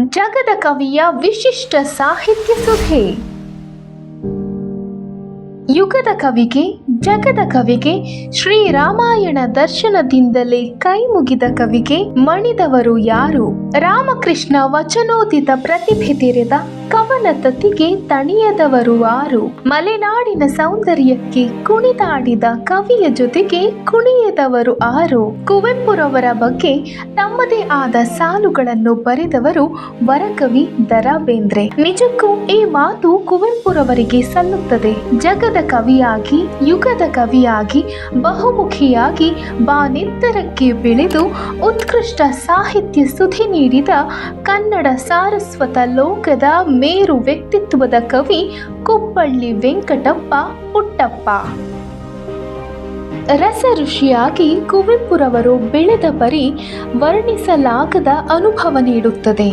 ಜಗದ ಕವಿಯ ವಿಶಿಷ್ಟ ಸಾಹಿತ್ಯ ಸುಧೆ. ಯುಗದ ಕವಿಗೆ, ಜಗದ ಕವಿಗೆ, ಶ್ರೀರಾಮಾಯಣ ದರ್ಶನದಿಂದಲೇ ಕೈ ಮುಗಿದ ಕವಿಗೆ ಮಣಿದವರು ಯಾರು? ರಾಮಕೃಷ್ಣ ವಚನೋದಿತ ಪ್ರತಿಭೆ ತೆರೆದ ಕವನ ತತಿಗೆ ತಣಿಯದವರು ಆರು? ಮಲೆನಾಡಿನ ಸೌಂದರ್ಯಕ್ಕೆ ಕುಣಿದಾಡಿದ ಕವಿಯ ಜೊತೆಗೆ ಕುಣಿಯದವರು ಆರು? ಕುವೆಂಪುರವರ ಬಗ್ಗೆ ತಮ್ಮದೇ ಆದ ಸಾಲುಗಳನ್ನು ಬರೆದವರು ವರಕವಿ ದ.ರಾ ಬೇಂದ್ರೆ. ನಿಜಕ್ಕೂ ಈ ಮಾತು ಕುವೆಂಪುರವರಿಗೆ ಸಲ್ಲುತ್ತದೆ. ಜಗದ ಕವಿಯಾಗಿ, ಯುಗದ ಕವಿಯಾಗಿ, ಬಹುಮುಖಿಯಾಗಿ ಬಾನೆತ್ತರಕ್ಕೆ ಬೆಳೆದು ಉತ್ಕೃಷ್ಟ ಸಾಹಿತ್ಯ ಸುಧೆ ನೀಡಿದ ಕನ್ನಡ ಸಾರಸ್ವತ ಲೋಕದ ಮೇರು ವ್ಯಕ್ತಿತ್ವದ ಕವಿ ಕುಪ್ಪಳ್ಳಿ ವೆಂಕಟಪ್ಪ ಪುಟ್ಟಪ್ಪ. ರಸ ಋಷಿಯಾಗಿ ಕುವೆಂಪುರವರು ಬೆಳೆದ ಪರಿ ವರ್ಣಿಸಲಾಗದ ಅನುಭವ ನೀಡುತ್ತದೆ.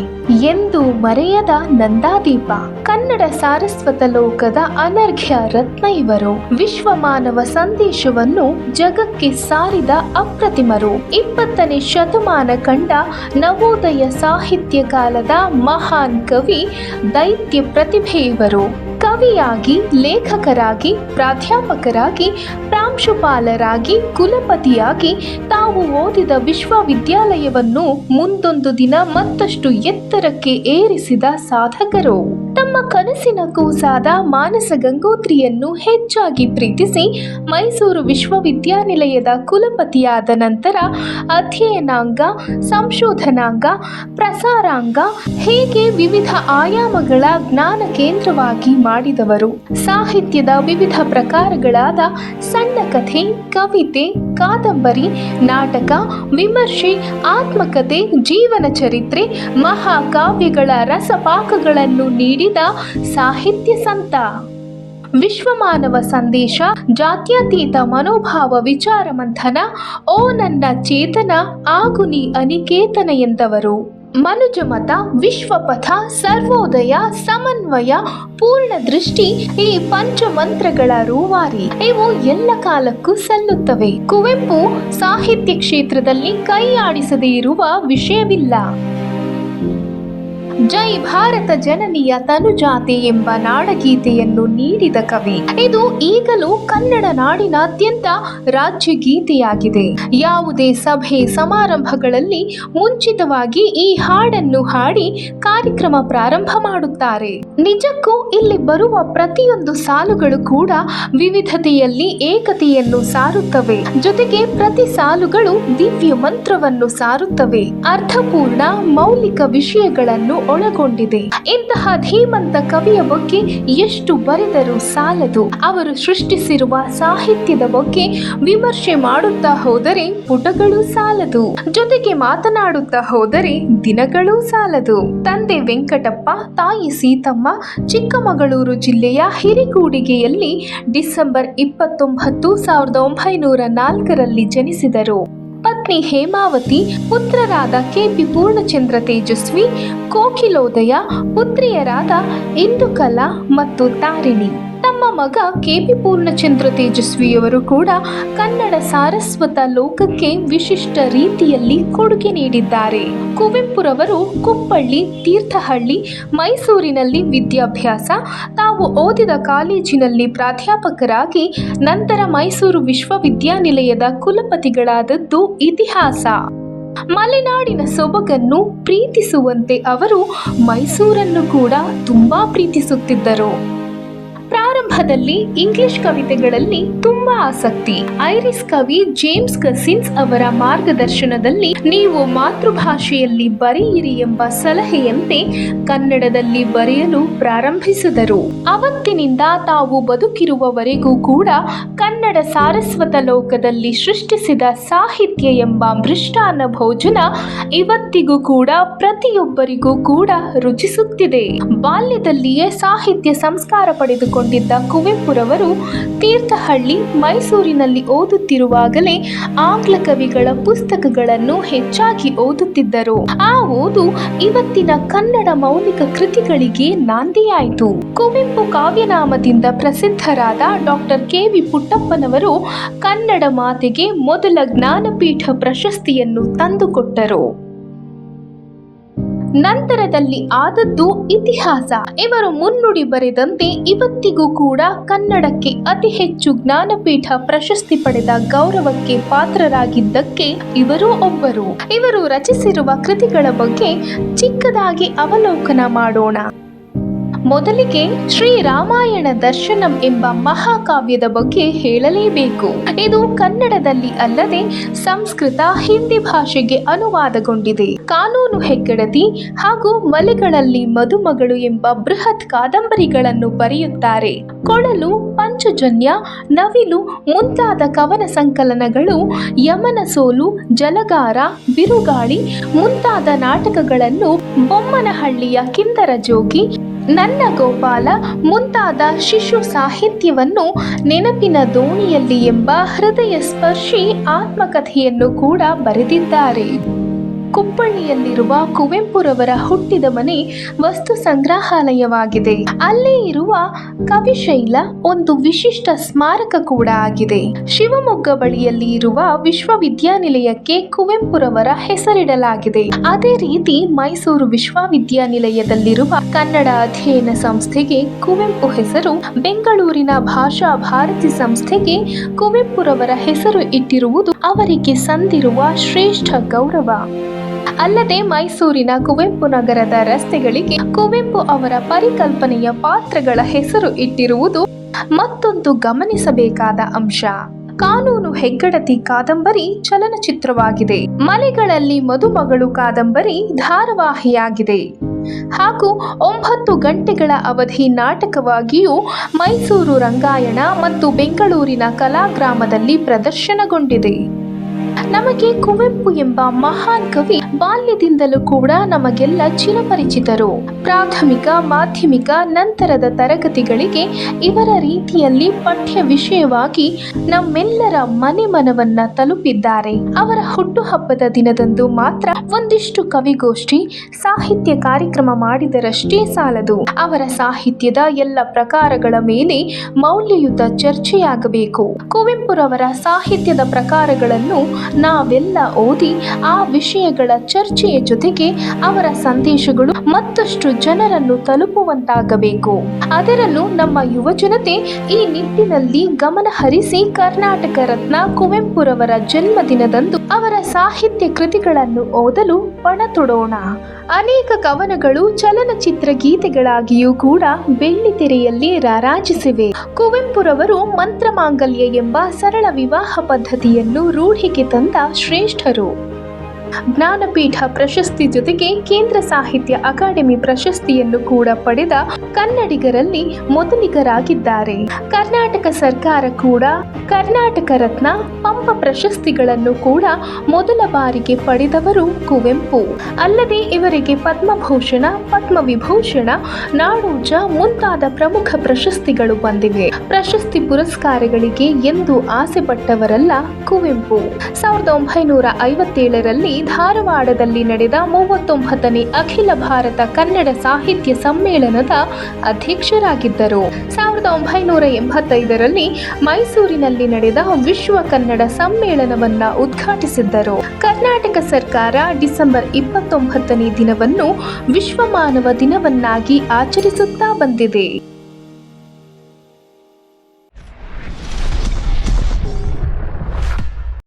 ಎಂದು ಮರೆಯದ ನಂದಾದೀಪ, ಕನ್ನಡ ಸಾರಸ್ವತ ಲೋಕದ ಅನರ್ಘ್ಯ ರತ್ನ ಇವರು. ವಿಶ್ವಮಾನವ ಸಂದೇಶವನ್ನು ಜಗಕ್ಕೆ ಸಾರಿದ ಅಪ್ರತಿಮರು. 20ನೇ ಶತಮಾನ ಕಂಡ ನವೋದಯ ಸಾಹಿತ್ಯ ಕಾಲದ ಮಹಾನ್ ಕವಿ, ದೈತ್ಯ ಪ್ರತಿಭೆ ಇವರು. ಕವಿಯಾಗಿ, ಲೇಖಕರಾಗಿ, ಪ್ರಾಧ್ಯಾಪಕರಾಗಿ, ಪ್ರಾಂಶುಪಾಲರಾಗಿ, ಕುಲಪತಿಯಾಗಿ ತಾವು ಓದಿದ ವಿಶ್ವವಿದ್ಯಾಲಯವನ್ನು ಮುಂದೊಂದು ದಿನ ಮತ್ತಷ್ಟು ಎತ್ತರಕ್ಕೆ ಏರಿಸಿದ ಸಾಧಕರು. ತಮ್ಮ ಕನಸಿನ ಕೂಸಾದ ಮಾನಸ ಗಂಗೋತ್ರಿಯನ್ನು ಹೆಚ್ಚಾಗಿ ಪ್ರೀತಿಸಿ ಮೈಸೂರು ವಿಶ್ವವಿದ್ಯಾನಿಲಯದ ಕುಲಪತಿಯಾದ ನಂತರ ಅಧ್ಯಯನಾಂಗ, ಸಂಶೋಧನಾಂಗ, ಪ್ರಸಾರಾಂಗ ಹೀಗೆ ವಿವಿಧ ಆಯಾಮಗಳ ಜ್ಞಾನ ಕೇಂದ್ರವಾಗಿ ಮಾಡಿದವರು. ಸಾಹಿತ್ಯದ ವಿವಿಧ ಪ್ರಕಾರಗಳಾದ ಸಣ್ಣ ಕಥೆ, ಕವಿತೆ, ಕಾದಂಬರಿ, ನಾಟಕ, ವಿಮರ್ಶೆ, ಆತ್ಮಕಥೆ, ಜೀವನ ಚರಿತ್ರೆ, ಮಹಾಕಾವ್ಯಗಳ ರಸಪಾಕಗಳನ್ನು ನೀಡಿದ ಸಾಹಿತ್ಯ ಸಂತ. ವಿಶ್ವಮಾನವ ಸಂದೇಶ, ಜಾತ್ಯತೀತ ಮನೋಭಾವ, ವಿಚಾರ ಮಂಥನ, ಓ ನನ್ನ ಚೇತನ ಆಗುನಿ ಅನಿಕೇತನ ಎಂದವರು. ಮನುಜಮತ, ವಿಶ್ವಪಥ, ಸರ್ವೋದಯ, ಸಮನ್ವಯ, ಪೂರ್ಣ ದೃಷ್ಟಿ ಈ ಪಂಚಮಂತ್ರಗಳ ರೂವಾರಿ. ಇವು ಎಲ್ಲ ಕಾಲಕ್ಕೂ ಸಲ್ಲುತ್ತವೆ. ಕುವೆಂಪು ಸಾಹಿತ್ಯ ಕ್ಷೇತ್ರದಲ್ಲಿ ಕೈ ಆಡಿಸದೇ ಇರುವ ವಿಷಯವಿಲ್ಲ. ಜೈ ಭಾರತ ಜನನಿಯ ತನುಜಾತೆ ಎಂಬ ನಾಡಗೀತೆಯನ್ನು ನೀಡಿದ ಕವಿ. ಇದು ಈಗಲೂ ಕನ್ನಡ ನಾಡಿನಾದ್ಯಂತ ರಾಜ್ಯ ಗೀತೆಯಾಗಿದೆ. ಯಾವುದೇ ಸಭೆ ಸಮಾರಂಭಗಳಲ್ಲಿ ಮುಂಚಿತವಾಗಿ ಈ ಹಾಡನ್ನು ಹಾಡಿ ಕಾರ್ಯಕ್ರಮ ಪ್ರಾರಂಭ ಮಾಡುತ್ತಾರೆ. ನಿಜಕ್ಕೂ ಇಲ್ಲಿ ಬರುವ ಪ್ರತಿಯೊಂದು ಸಾಲುಗಳು ಕೂಡ ವಿವಿಧತೆಯಲ್ಲಿ ಏಕತೆಯನ್ನು ಸಾರುತ್ತವೆ. ಜೊತೆಗೆ ಪ್ರತಿ ಸಾಲುಗಳು ದಿವ್ಯ ಮಂತ್ರವನ್ನು ಸಾರುತ್ತವೆ. ಅರ್ಥಪೂರ್ಣ ಮೌಲಿಕ ವಿಷಯಗಳನ್ನು ಒಳಗೊಂಡಿದೆ. ಇಂತಹ ಧೀಮಂತ ಕವಿಯ ಬಗ್ಗೆ ಎಷ್ಟು ಬರೆದರೂ ಸಾಲದು. ಅವರು ಸೃಷ್ಟಿಸಿರುವ ಸಾಹಿತ್ಯದ ಬಗ್ಗೆ ವಿಮರ್ಶೆ ಮಾಡುತ್ತಾ ಹೋದರೆ ಪುಟಗಳು ಸಾಲದು. ಜೊತೆಗೆ ಮಾತನಾಡುತ್ತಾ ಹೋದರೆ ದಿನಗಳೂ ಸಾಲದು. ತಂದೆ ವೆಂಕಟಪ್ಪ, ತಾಯಿ ಸೀತಮ್ಮ ಚಿಕ್ಕಮಗಳೂರು ಜಿಲ್ಲೆಯ ಹಿರಿಗೂಡಿಗೆಯಲ್ಲಿ ಡಿಸೆಂಬರ್ 29, 1904 ಜನಿಸಿದರು. ಪತ್ನಿ ಹೇಮಾವತಿ, ಪುತ್ರರಾದ ಕೆ.ಪಿ. ಪೂರ್ಣಚಂದ್ರ ತೇಜಸ್ವಿ, ಕೋಕಿಲೋದಯ, ಪುತ್ರಿಯರಾದ ಇಂದುಕಲಾ ಮತ್ತು ತಾರಿಣಿ. ತಮ್ಮ ಮಗ ಕೆ.ಪಿ. ಪೂರ್ಣಚಂದ್ರ ತೇಜಸ್ವಿಯವರು ಕೂಡ ಕನ್ನಡ ಸಾರಸ್ವತ ಲೋಕಕ್ಕೆ ವಿಶಿಷ್ಟ ರೀತಿಯಲ್ಲಿ ಕೊಡುಗೆ ನೀಡಿದ್ದಾರೆ. ಕುವೆಂಪುರವರು ಕುಪ್ಪಳ್ಳಿ, ತೀರ್ಥಹಳ್ಳಿ, ಮೈಸೂರಿನಲ್ಲಿ ವಿದ್ಯಾಭ್ಯಾಸ, ತಾವು ಓದಿದ ಕಾಲೇಜಿನಲ್ಲಿ ಪ್ರಾಧ್ಯಾಪಕರಾಗಿ ನಂತರ ಮೈಸೂರು ವಿಶ್ವವಿದ್ಯಾನಿಲಯದ ಕುಲಪತಿಗಳಾದದ್ದು ಇತಿಹಾಸ. ಮಲೆನಾಡಿನ ಸೊಬಗನ್ನು ಪ್ರೀತಿಸುವಂತೆ ಅವರು ಮೈಸೂರನ್ನು ಕೂಡ ತುಂಬಾ ಪ್ರೀತಿಸುತ್ತಿದ್ದರು. ಪ್ರಾರಂಭದಲ್ಲಿ ಇಂಗ್ಲಿಷ್ ಕವಿತೆಗಳಲ್ಲಿ ತುಂಬಾ ಆಸಕ್ತಿ. ಐರಿಷ್ ಕವಿ ಜೇಮ್ಸ್ ಕಸಿನ್ಸ್ ಅವರ ಮಾರ್ಗದರ್ಶನದಲ್ಲಿ ನೀವು ಮಾತೃಭಾಷೆಯಲ್ಲಿ ಬರೆಯಿರಿ ಎಂಬ ಸಲಹೆಯಂತೆ ಕನ್ನಡದಲ್ಲಿ ಬರೆಯಲು ಪ್ರಾರಂಭಿಸಿದರು. ಅವತ್ತಿನಿಂದ ತಾವು ಬದುಕಿರುವವರೆಗೂ ಕೂಡ ಕನ್ನಡ ಸಾರಸ್ವತ ಲೋಕದಲ್ಲಿ ಸೃಷ್ಟಿಸಿದ ಸಾಹಿತ್ಯ ಎಂಬ ಮೃಷ್ಟಾನ್ನ ಭೋಜನ ಇವತ್ತಿಗೂ ಕೂಡ ಪ್ರತಿಯೊಬ್ಬರಿಗೂ ಕೂಡ ರುಚಿಸುತ್ತಿದೆ. ಬಾಲ್ಯದಲ್ಲಿಯೇ ಸಾಹಿತ್ಯ ಸಂಸ್ಕಾರ ಪಡೆದುಕೊಂಡಿದ್ದ ಕುವೆಂಪುರವರು ತೀರ್ಥಹಳ್ಳಿ, ಮೈಸೂರಿನಲ್ಲಿ ಓದುತ್ತಿರುವಾಗಲೇ ಆಂಗ್ಲ ಕವಿಗಳ ಪುಸ್ತಕಗಳನ್ನು ಹೆಚ್ಚಾಗಿ ಓದುತ್ತಿದ್ದರು. ಆ ಓದು ಇವತ್ತಿನ ಕನ್ನಡ ಮೌಲಿಕ ಕೃತಿಗಳಿಗೆ ನಾಂದಿಯಾಯಿತು. ಕುವೆಂಪು ಕಾವ್ಯನಾಮದಿಂದ ಪ್ರಸಿದ್ಧರಾದ ಡಾಕ್ಟರ್ ಕೆ.ವಿ. ಪುಟ್ಟಪ್ಪನವರು ಕನ್ನಡ ಮಾತೆಗೆ ಮೊದಲ ಜ್ಞಾನಪೀಠ ಪ್ರಶಸ್ತಿಯನ್ನು ತಂದುಕೊಟ್ಟರು. ನಂತರದಲ್ಲಿ ಆದದ್ದು ಇತಿಹಾಸ. ಇವರು ಮುನ್ನುಡಿ ಬರೆದಂತೆ ಇವತ್ತಿಗೂ ಕೂಡ ಕನ್ನಡಕ್ಕೆ ಅತಿ ಹೆಚ್ಚು ಜ್ಞಾನಪೀಠ ಪ್ರಶಸ್ತಿ ಪಡೆದ ಗೌರವಕ್ಕೆ ಪಾತ್ರರಾಗಿದ್ದಕ್ಕೆ ಇವರೂ ಒಬ್ಬರು. ಇವರು ರಚಿಸಿರುವ ಕೃತಿಗಳ ಬಗ್ಗೆ ಚಿಕ್ಕದಾಗಿ ಅವಲೋಕನ ಮಾಡೋಣ. ಮೊದಲಿಗೆ ಶ್ರೀರಾಮಾಯಣ ದರ್ಶನಂ ಎಂಬ ಮಹಾಕಾವ್ಯದ ಬಗ್ಗೆ ಹೇಳಲೇಬೇಕು. ಇದು ಕನ್ನಡದಲ್ಲಿ ಅಲ್ಲದೆ ಸಂಸ್ಕೃತ, ಹಿಂದಿ ಭಾಷೆಗೆ ಅನುವಾದಗೊಂಡಿದೆ. ಕಾನೂನು ಹೆಗ್ಗಡತಿ ಹಾಗೂ ಮಲೆಗಳಲ್ಲಿ ಮದುಮಗಳು ಎಂಬ ಬೃಹತ್ ಕಾದಂಬರಿಗಳನ್ನು ಬರೆಯುತ್ತಾರೆ. ಕೊಳಲು, ಪಂಚಜನ್ಯ, ನವಿಲು ಮುಂತಾದ ಕವನ ಸಂಕಲನಗಳು, ಯಮನ ಸೋಲು, ಜಲಗಾರ, ಬಿರುಗಾಳಿ ಮುಂತಾದ ನಾಟಕಗಳನ್ನು, ಬೊಮ್ಮನಹಳ್ಳಿಯ ಕಿಂದರ ಜೋಗಿ, ನನ್ನ ಗೋಪಾಲ ಮುಂತಾದ ಶಿಶು ಸಾಹಿತ್ಯವನ್ನು, ನೆನಪಿನ ದೋಣಿಯಲ್ಲಿ ಎಂಬ ಹೃದಯ ಸ್ಪರ್ಶಿ ಆತ್ಮಕಥೆಯನ್ನು ಕೂಡ ಬರೆದಿದ್ದಾರೆ. ಕುಪ್ಪಳ್ಳಿಯಲ್ಲಿರುವ ಕುವೆಂಪುರವರ ಹುಟ್ಟಿದ ಮನೆ ವಸ್ತು ಸಂಗ್ರಹಾಲಯವಾಗಿದೆ. ಅಲ್ಲೇ ಇರುವ ಕವಿಶೈಲ ಒಂದು ವಿಶಿಷ್ಟ ಸ್ಮಾರಕ ಕೂಡ ಆಗಿದೆ. ಶಿವಮೊಗ್ಗ ಬಳಿಯಲ್ಲಿ ಇರುವ ವಿಶ್ವವಿದ್ಯಾನಿಲಯಕ್ಕೆ ಕುವೆಂಪುರವರ ಹೆಸರಿಡಲಾಗಿದೆ. ಅದೇ ರೀತಿ ಮೈಸೂರು ವಿಶ್ವವಿದ್ಯಾನಿಲಯದಲ್ಲಿರುವ ಕನ್ನಡ ಅಧ್ಯಯನ ಸಂಸ್ಥೆಗೆ ಕುವೆಂಪು ಹೆಸರು, ಬೆಂಗಳೂರಿನ ಭಾಷಾ ಭಾರತಿ ಸಂಸ್ಥೆಗೆ ಕುವೆಂಪುರವರ ಹೆಸರು ಇಟ್ಟಿರುವುದು ಅವರಿಗೆ ಸಂದಿರುವ ಶ್ರೇಷ್ಠ ಗೌರವ. ಅಲ್ಲದೆ ಮೈಸೂರಿನ ಕುವೆಂಪು ನಗರದ ರಸ್ತೆಗಳಿಗೆ ಕುವೆಂಪು ಅವರ ಪರಿಕಲ್ಪನೆಯ ಪಾತ್ರಗಳ ಹೆಸರು ಇಟ್ಟಿರುವುದು ಮತ್ತೊಂದು ಗಮನಿಸಬೇಕಾದ ಅಂಶ. ಕಾನೂನು ಹೆಗ್ಗಡತಿ ಕಾದಂಬರಿ ಚಲನಚಿತ್ರವಾಗಿದೆ. ಮಲೆಗಳಲ್ಲಿ ಮದುಮಗಳು ಕಾದಂಬರಿ ಧಾರಾವಾಹಿಯಾಗಿದೆ ಹಾಗೂ 9 ಗಂಟೆಗಳ ಅವಧಿ ನಾಟಕವಾಗಿಯೂ ಮೈಸೂರು ರಂಗಾಯಣ ಮತ್ತು ಬೆಂಗಳೂರಿನ ಕಲಾಗ್ರಾಮದಲ್ಲಿ ಪ್ರದರ್ಶನಗೊಂಡಿದೆ. ನಮಗೆ ಕುವೆಂಪು ಎಂಬ ಮಹಾನ್ ಕವಿ ಬಾಲ್ಯದಿಂದಲೂ ಕೂಡ ನಮಗೆಲ್ಲ ಚಿರಪರಿಚಿತರು. ಪ್ರಾಥಮಿಕ, ಮಾಧ್ಯಮಿಕ, ನಂತರದ ತರಗತಿಗಳಿಗೆ ಇವರ ರೀತಿಯಲ್ಲಿ ಪಠ್ಯ ವಿಷಯವಾಗಿ ನಮ್ಮೆಲ್ಲರ ಮನೆ ಮನವನ್ನ ತಲುಪಿದ್ದಾರೆ. ಅವರ ಹುಟ್ಟುಹಬ್ಬದ ದಿನದಂದು ಮಾತ್ರ ಒಂದಿಷ್ಟು ಕವಿಗೋಷ್ಠಿ, ಸಾಹಿತ್ಯ ಕಾರ್ಯಕ್ರಮ ಮಾಡಿದರಷ್ಟೇ ಸಾಲದು. ಅವರ ಸಾಹಿತ್ಯದ ಎಲ್ಲ ಪ್ರಕಾರಗಳ ಮೇಲೆ ಮೌಲ್ಯಯುತ ಚರ್ಚೆಯಾಗಬೇಕು. ಕುವೆಂಪುರವರ ಸಾಹಿತ್ಯದ ಪ್ರಕಾರಗಳನ್ನು ನಾವೆಲ್ಲ ಓದಿ ಆ ವಿಷಯಗಳ ಚರ್ಚೆಯ ಜೊತೆಗೆ ಅವರ ಸಂದೇಶಗಳು ಮತ್ತಷ್ಟು ಜನರನ್ನು ತಲುಪುವಂತಾಗಬೇಕು. ಅದರಲ್ಲೂ ನಮ್ಮ ಯುವ ಜನತೆ ಈ ನಿಟ್ಟಿನಲ್ಲಿ ಗಮನ ಹರಿಸಿ ಕರ್ನಾಟಕ ರತ್ನ ಕುವೆಂಪುರವರ ಜನ್ಮದಿನದಂದು ಅವರ ಸಾಹಿತ್ಯ ಕೃತಿಗಳನ್ನು ಓದಲು ಪಣ ತೊಡೋಣ. ಅನೇಕ ಕವನಗಳು ಚಲನಚಿತ್ರ ಗೀತೆಗಳಾಗಿಯೂ ಕೂಡ ಬೆಳ್ಳಿತೆರೆಯಲ್ಲಿ ರಾರಾಜಿಸಿವೆ. ಕುವೆಂಪುರವರು ಮಂತ್ರಮಾಂಗಲ್ಯ ಎಂಬ ಸರಳ ವಿವಾಹ ಪದ್ಧತಿಯನ್ನು ರೂಢಿಗೆ ತಂದ ಶ್ರೇಷ್ಠರು. ಜ್ಞಾನಪೀಠ ಪ್ರಶಸ್ತಿ ಜೊತೆಗೆ ಕೇಂದ್ರ ಸಾಹಿತ್ಯ ಅಕಾಡೆಮಿ ಪ್ರಶಸ್ತಿಯನ್ನು ಕೂಡ ಪಡೆದ ಕನ್ನಡಿಗರಲ್ಲಿ ಮೊದಲಿಗರಾಗಿದ್ದಾರೆ. ಕರ್ನಾಟಕ ಸರ್ಕಾರ ಕೂಡ ಕರ್ನಾಟಕ ರತ್ನ, ಪಂಪ ಪ್ರಶಸ್ತಿಗಳನ್ನು ಕೂಡ ಮೊದಲ ಬಾರಿಗೆ ಪಡೆದವರು ಕುವೆಂಪು. ಅಲ್ಲದೆ ಇವರಿಗೆ ಪದ್ಮಭೂಷಣ, ಪದ್ಮವಿಭೂಷಣ, ನಾಡೋಜ ಮುಂತಾದ ಪ್ರಮುಖ ಪ್ರಶಸ್ತಿಗಳು ಬಂದಿವೆ. ಪ್ರಶಸ್ತಿ ಪುರಸ್ಕಾರಗಳಿಗೆ ಎಂದು ಆಸೆ ಪಟ್ಟವರಲ್ಲ ಕುವೆಂಪು. 1957ರಲ್ಲಿ ಧಾರವಾಡದಲ್ಲಿ ನಡೆದ 39ನೇ ಅಖಿಲ ಭಾರತ ಕನ್ನಡ ಸಾಹಿತ್ಯ ಸಮ್ಮೇಳನದ ಅಧ್ಯಕ್ಷರಾಗಿದ್ದರು. 1985ರಲ್ಲಿ ಮೈಸೂರಿನಲ್ಲಿ ನಡೆದ ವಿಶ್ವ ಕನ್ನಡ ಸಮ್ಮೇಳನವನ್ನ ಉದ್ಘಾಟಿಸಿದ್ದರು. ಕರ್ನಾಟಕ ಸರ್ಕಾರ ಡಿಸೆಂಬರ್ 29ನೇ ದಿನವನ್ನು ವಿಶ್ವ ಮಾನವ ದಿನವನ್ನಾಗಿ ಆಚರಿಸುತ್ತಾ ಬಂದಿದೆ.